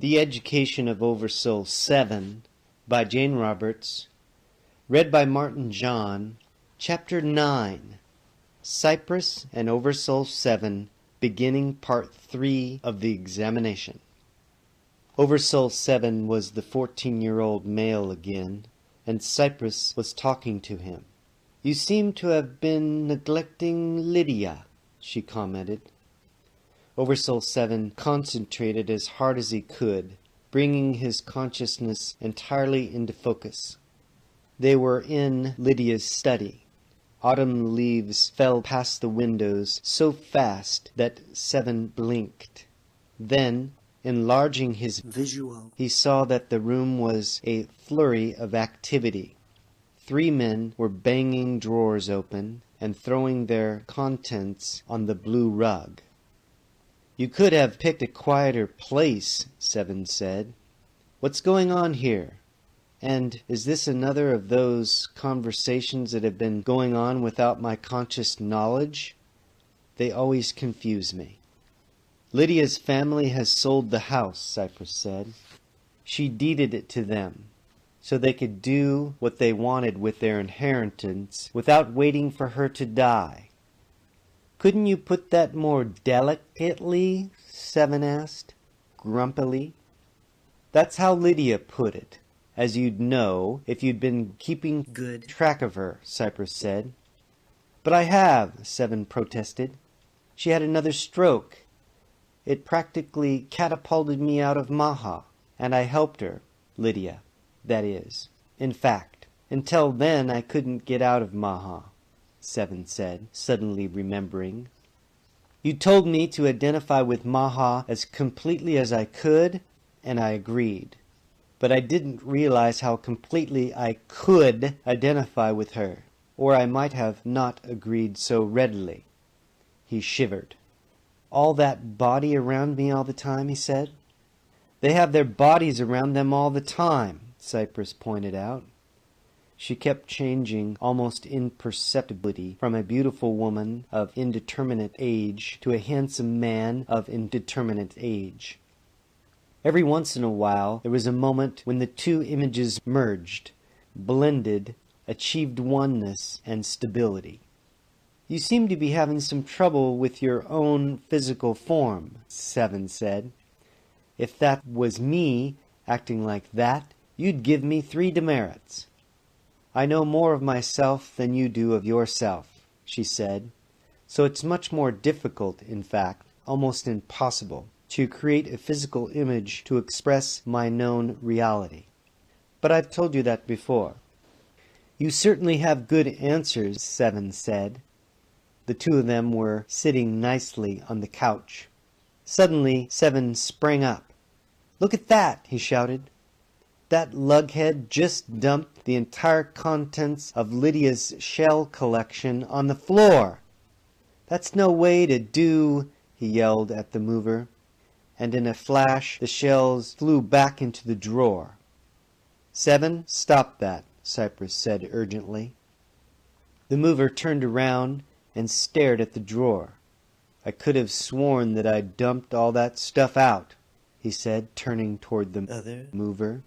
The Education of OverSoul7 by Jane Roberts, read by Martin John, Chapter 9, Cyprus and OverSoul7, beginning Part 3 of the examination. OverSoul7 was the 14-year-old male again, and Cyprus was talking to him. "You seem to have been neglecting Lydia," she commented. OverSoul7 concentrated as hard as he could, bringing his consciousness entirely into focus. They were in Lydia's study. Autumn leaves fell past the windows so fast that 7 blinked. Then, enlarging his visual, he saw that the room was a flurry of activity. 3 men were banging drawers open and throwing their contents on the blue rug. "You could have picked a quieter place," 7 said. "What's going on here? And is this another of those conversations that have been going on without my conscious knowledge? They always confuse me." "Lydia's family has sold the house," Cyprus said. "She deeded it to them, so they could do what they wanted with their inheritance without waiting for her to die." "Couldn't you put that more delicately?" 7 asked, grumpily. "That's how Lydia put it, as you'd know if you'd been keeping good track of her," Cyprus said. "But I have," 7 protested. "She had another stroke. It practically catapulted me out of Maha, and I helped her, Lydia, that is. In fact, until then I couldn't get out of Maha," 7 said, suddenly remembering. "You told me to identify with Maha as completely as I could, and I agreed. But I didn't realize how completely I could identify with her, or I might have not agreed so readily." He shivered. "All that body around me all the time," he said. "They have their bodies around them all the time," Cyprus pointed out. She kept changing almost imperceptibly from a beautiful woman of indeterminate age to a handsome man of indeterminate age. Every once in a while there was a moment when the 2 images merged, blended, achieved oneness and stability. "You seem to be having some trouble with your own physical form," 7 said. "If that was me acting like that, you'd give me 3 demerits." "I know more of myself than you do of yourself," she said, "so it's much more difficult, in fact, almost impossible, to create a physical image to express my known reality. But I've told you that before." "You certainly have good answers," 7 said. The 2 of them were sitting nicely on the couch. Suddenly 7 sprang up. "Look at that!" he shouted. "That lughead just dumped the entire contents of Lydia's shell collection on the floor. That's no way to do," he yelled at the mover, and in a flash the shells flew back into the drawer. "7, stop that," Cyprus said urgently. The mover turned around and stared at the drawer. "I could have sworn that I'd dumped all that stuff out," he said, turning toward the other mover.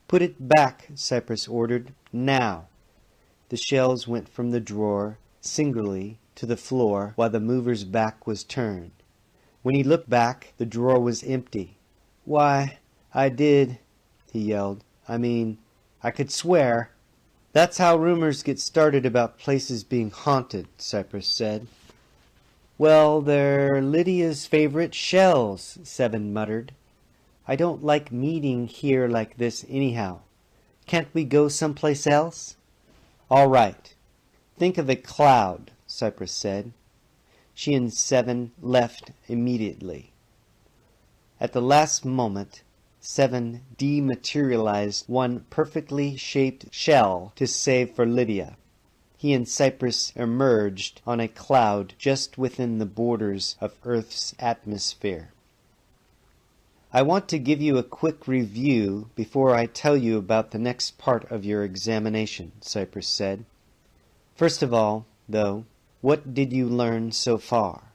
"Put it back," Cyprus ordered. "Now." The shells went from the drawer, singly, to the floor, while the mover's back was turned. When he looked back, the drawer was empty. "Why, I did," he yelled. I could swear." "That's how rumors get started about places being haunted," Cyprus said. "Well, they're Lydia's favorite shells," 7 muttered. "I don't like meeting here like this anyhow. Can't we go someplace else?" "All right. Think of a cloud," Cyprus said. She and 7 left immediately. At the last moment, 7 dematerialized one perfectly shaped shell to save for Lydia. He and Cyprus emerged on a cloud just within the borders of Earth's atmosphere. "I want to give you a quick review before I tell you about the next part of your examination," Cyprus said. "First of all, though, what did you learn so far?"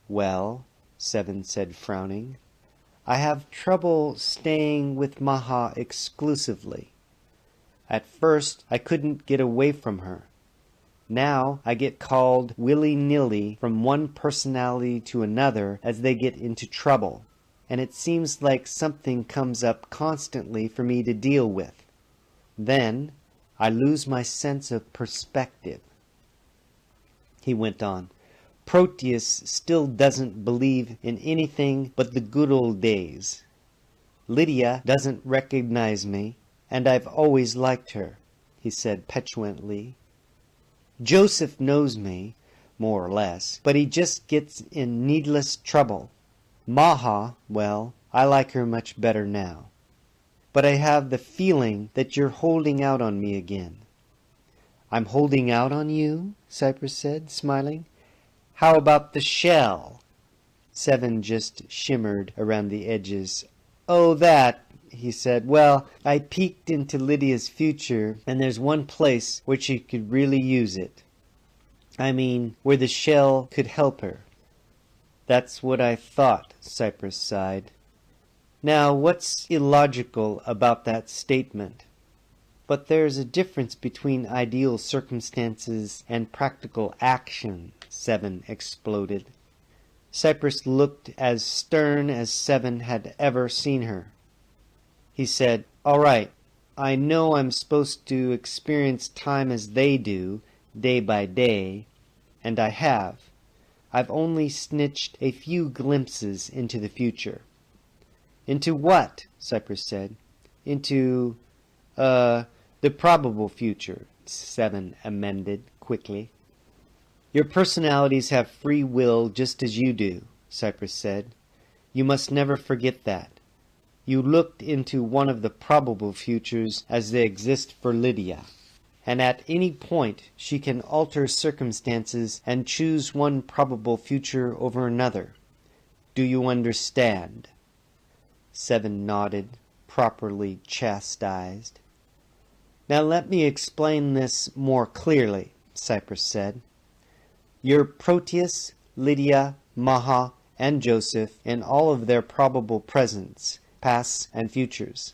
"Well," 7 said, frowning, I have trouble staying with Maha exclusively. At first, I couldn't get away from her. Now I get called willy-nilly from one personality to another as they get into trouble, and it seems like something comes up constantly for me to deal with. Then I lose my sense of perspective. He went on, Proteus still doesn't believe in anything but the good old days. Lydia doesn't recognize me, and I've always liked her, he said petulantly. Joseph knows me, more or less, but he just gets in needless trouble. Maha, well, I like her much better now. But I have the feeling that you're holding out on me again. I'm holding out on you? Cypress said, smiling. How about the shell? Seven just shimmered around the edges. Oh, that, he said. Well, I peeked into Lydia's future, and there's one place where she could really use it. I mean, where the shell could help her. That's what I thought, Cypress sighed. Now, what's illogical about that statement? But there's a difference between ideal circumstances and practical action, Seven exploded. Cypress looked as stern as Seven had ever seen her. He said, All right, I know I'm supposed to experience time as they do, day by day, and I have. I've only snitched a few glimpses into the future. Into what? Cypress said. Into, the probable future, Seven amended quickly. Your personalities have free will just as you do, Cypress said. You must never forget that. You looked into one of the probable futures as they exist for Lydia, and at any point she can alter circumstances and choose one probable future over another. Do you understand? Seven nodded, properly chastised. Now let me explain this more clearly, Cypress said. You're Proteus, Lydia, Maha, and Joseph in all of their probable presents, pasts, and futures.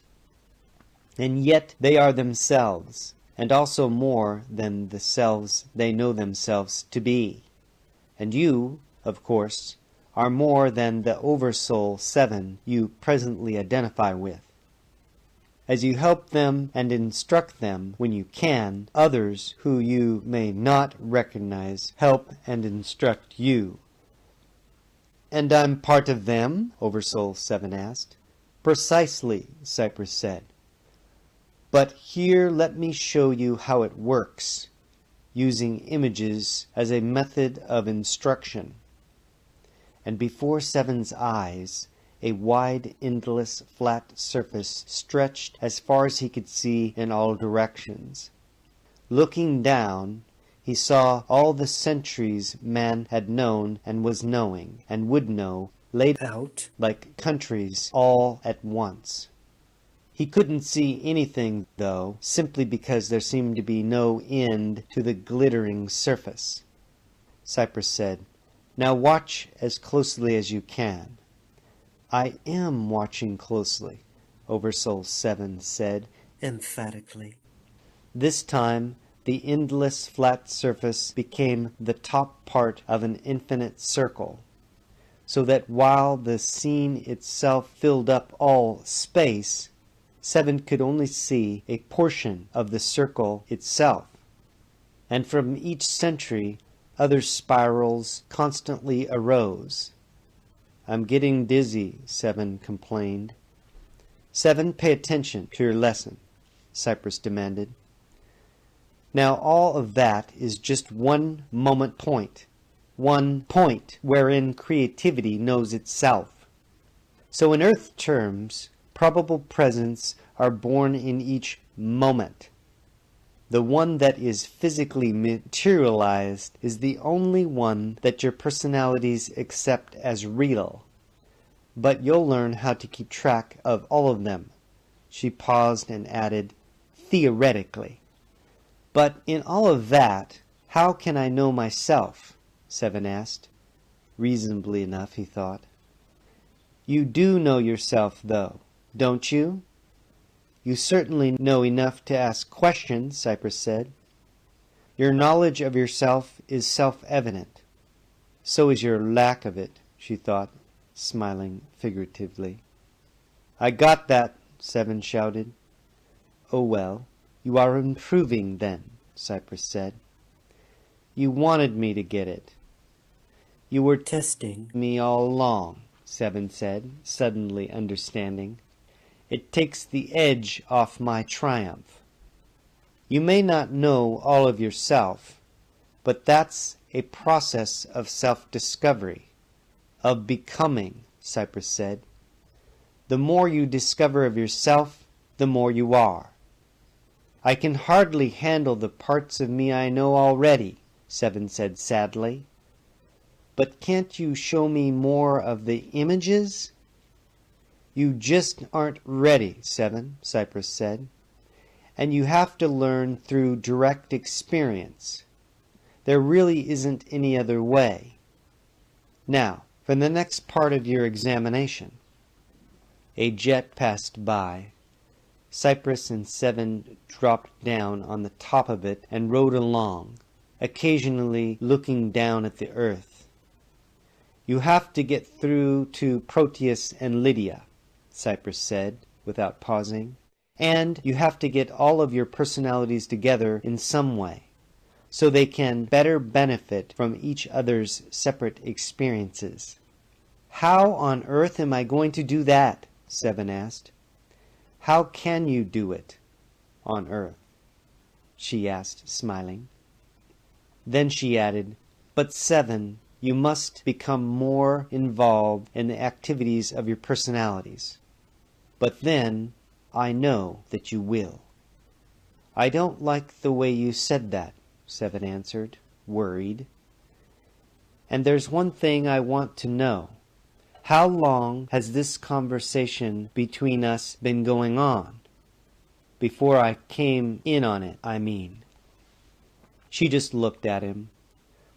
And yet they are themselves, and also more than the selves they know themselves to be. And you, of course, are more than the OverSoul7 you presently identify with. As you help them and instruct them when you can, others who you may not recognize help and instruct you. And I'm part of them? OverSoul7 asked. Precisely, Cypress said. But here let me show you how it works, using images as a method of instruction. And before Seven's eyes, a wide, endless, flat surface stretched as far as he could see in all directions. Looking down, he saw all the centuries man had known and was knowing and would know, laid out like countries all at once. He couldn't see anything, though, simply because there seemed to be no end to the glittering surface. Cypress said, Now watch as closely as you can. I am watching closely, OverSoul7 said emphatically. This time, the endless flat surface became the top part of an infinite circle, so that while the scene itself filled up all space, Seven could only see a portion of the circle itself. And from each century, other spirals constantly arose. I'm getting dizzy, Seven complained. Seven, pay attention to your lesson, Cypress demanded. Now all of that is just one moment point, one point wherein creativity knows itself. So in Earth terms, probable presents are born in each moment. The one that is physically materialized is the only one that your personalities accept as real. But you'll learn how to keep track of all of them. She paused and added, theoretically. But in all of that, how can I know myself? Seven asked. Reasonably enough, he thought. You do know yourself, though, don't you? You certainly know enough to ask questions, Cypress said. Your knowledge of yourself is self-evident. So is your lack of it, she thought, smiling figuratively. I got that, Seven shouted. Oh well, you are improving then, Cypress said. You wanted me to get it. You were testing me all along, Seven said, suddenly understanding. It takes the edge off my triumph. You may not know all of yourself, but that's a process of self-discovery, of becoming, Cypress said. The more you discover of yourself, the more you are. I can hardly handle the parts of me I know already, Seven said sadly. But can't you show me more of the images? You just aren't ready, Seven, Cypress said. And you have to learn through direct experience. There really isn't any other way. Now, for the next part of your examination. A jet passed by. Cypress and Seven dropped down on the top of it and rode along, occasionally looking down at the earth. You have to get through to Proteus and Lydia, Cypress said, without pausing, and you have to get all of your personalities together in some way, so they can better benefit from each other's separate experiences. How on earth am I going to do that? Seven asked. How can you do it on earth? She asked, smiling. Then she added, but Seven, you must become more involved in the activities of your personalities. But then, I know that you will. I don't like the way you said that, Seven answered, worried. And there's one thing I want to know. How long has this conversation between us been going on? Before I came in on it, I mean. She just looked at him.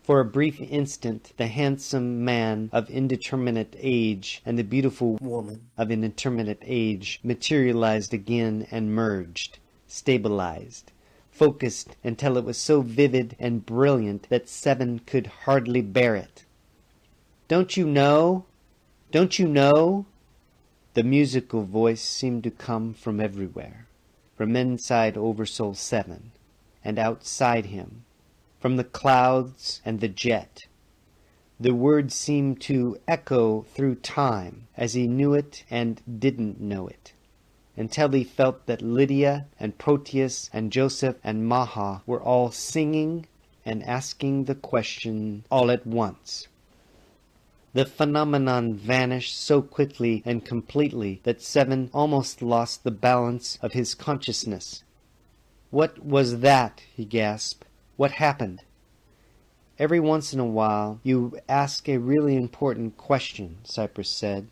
For a brief instant, the handsome man of indeterminate age and the beautiful woman of indeterminate age materialized again and merged, stabilized, focused until it was so vivid and brilliant that Seven could hardly bear it. Don't you know? Don't you know? The musical voice seemed to come from everywhere, from inside OverSoul7 and outside him, from the clouds and the jet. The words seemed to echo through time as he knew it and didn't know it, until he felt that Lydia and Proteus and Joseph and Maha were all singing and asking the question all at once. The phenomenon vanished so quickly and completely that Seven almost lost the balance of his consciousness. What was that? He gasped. What happened? Every once in a while you ask a really important question, Cypress said.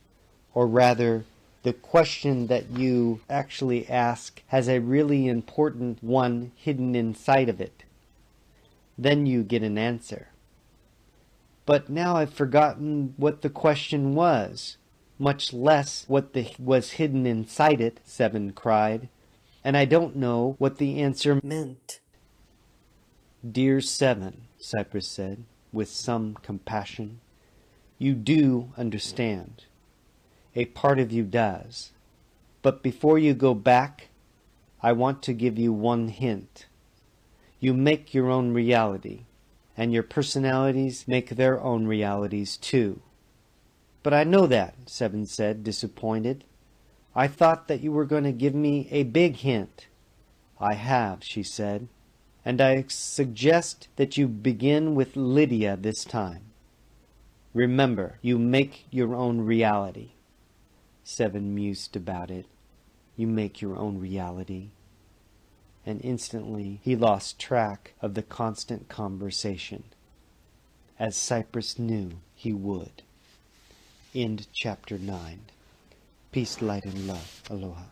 Or rather, the question that you actually ask has a really important one hidden inside of it. Then you get an answer. But now I've forgotten what the question was, much less what was hidden inside it, Seven cried, and I don't know what the answer meant. Dear Seven, Cypress said, with some compassion, you do understand. A part of you does. But before you go back, I want to give you one hint. You make your own reality. And your personalities make their own realities too. But I know that, Seven said, disappointed. I thought that you were going to give me a big hint. I have, she said, and I suggest that you begin with Lydia this time. Remember, you make your own reality. Seven mused about it. You make your own reality. And instantly he lost track of the constant conversation, as Cypress knew he would. End chapter 9. Peace, light, and love. Aloha.